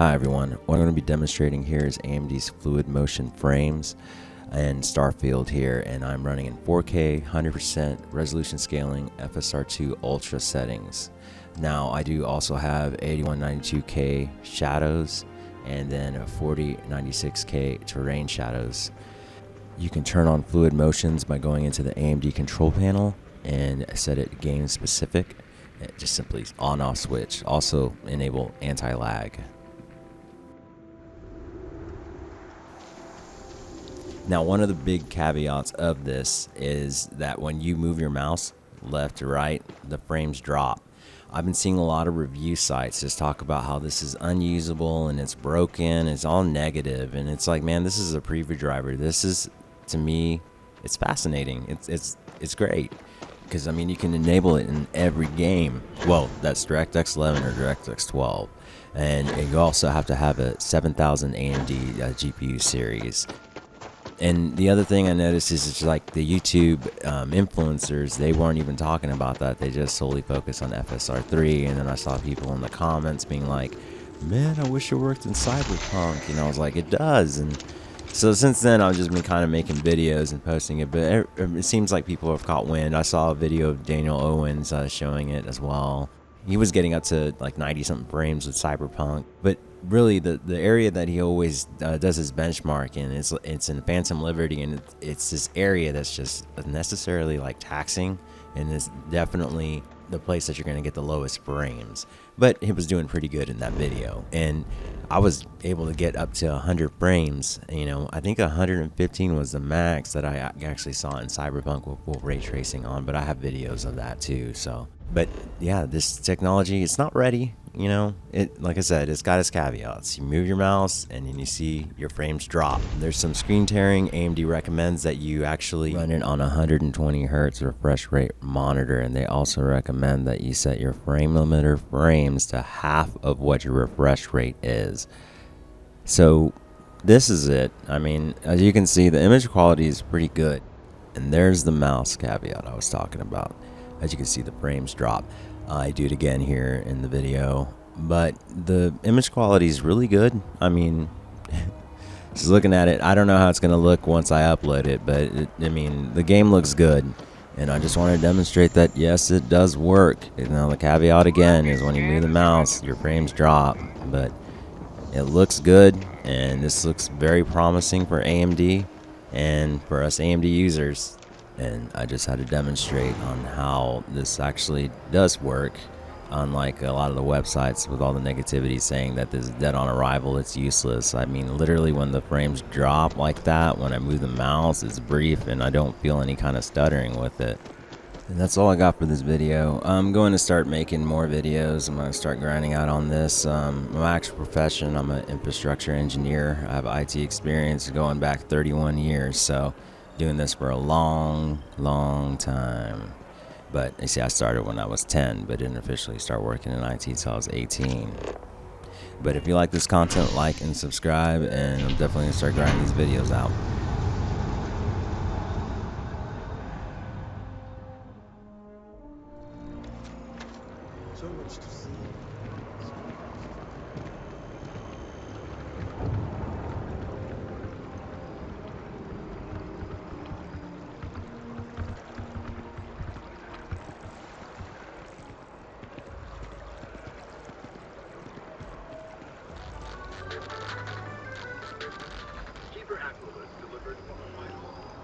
Hi everyone, what I'm going to be demonstrating here is AMD's fluid motion frames and Starfield here, and I'm running in 4K 100% resolution scaling FSR2 Ultra settings. Now I do also have 8192K shadows and then a 4096K terrain shadows. You can turn on fluid motions by going into the AMD control panel and set it game specific. Just simply on off switch. Also enable anti-lag. Now, one of the big caveats of this is that when you move your mouse left to right, the frames drop. I've been seeing a lot of review sites just talk about how this is unusable and it's broken, it's all negative, and it's like, man, this is a preview driver. This is, to me, it's fascinating. It's great because I mean you can enable it in every game. Well, that's DirectX 11 or DirectX 12, and you also have to have a 7000 AMD GPU series. And the other thing I noticed is it's like the YouTube influencers, they weren't even talking about that. They just solely focused on FSR3. And then I saw people in the comments being like, man, I wish it worked in Cyberpunk. And I was like, it does. And so since then, I've just been kind of making videos and posting it. But it seems like people have caught wind. I saw a video of Daniel Owens showing it as well. He was getting up to like 90-something frames with Cyberpunk. But really the area that he always does his benchmark in, it's in Phantom Liberty, and it's this area that's just unnecessarily like taxing, and it's definitely the place that you're going to get the lowest frames. But he was doing pretty good in that video, and I was able to get up to 100 frames. You know, I think 115 was the max that I actually saw in Cyberpunk with ray tracing on, but I have videos of that too. So, but yeah, this technology, it's not ready. You know, it, like I said, it's got its caveats. You move your mouse and then you see your frames drop. There's some screen tearing. AMD recommends that you actually run it on 120 hertz refresh rate monitor, and they also recommend that you set your frame limiter frames to half of what your refresh rate is. So this is it. I mean, as you can see, the image quality is pretty good. And there's the mouse caveat I was talking about. As you can see, the frames drop. I do it again here in the video, but the image quality is really good. I mean, just looking at it, I don't know how it's going to look once I upload it, but I mean, the game looks good, and I just want to demonstrate that, yes, it does work. Now, the caveat again is when you move the mouse, your frames drop, but it looks good, and this looks very promising for AMD and for us AMD users. And I just had to demonstrate on how this actually does work, unlike a lot of the websites with all the negativity saying that this is dead on arrival, it's useless. I mean, literally when the frames drop like that, when I move the mouse, it's brief and I don't feel any kind of stuttering with it. And that's all I got for this video. I'm going to start making more videos. I'm going to start grinding out on this. My actual profession, I'm an infrastructure engineer. I have IT experience going back 31 years, so doing this for a long time. But you see, I started when I was 10, but didn't officially start working in IT until I was 18. But if you like this content, like and subscribe, and I'm definitely gonna start grinding these videos out. So much to see. Keep your aqua delivered from the final.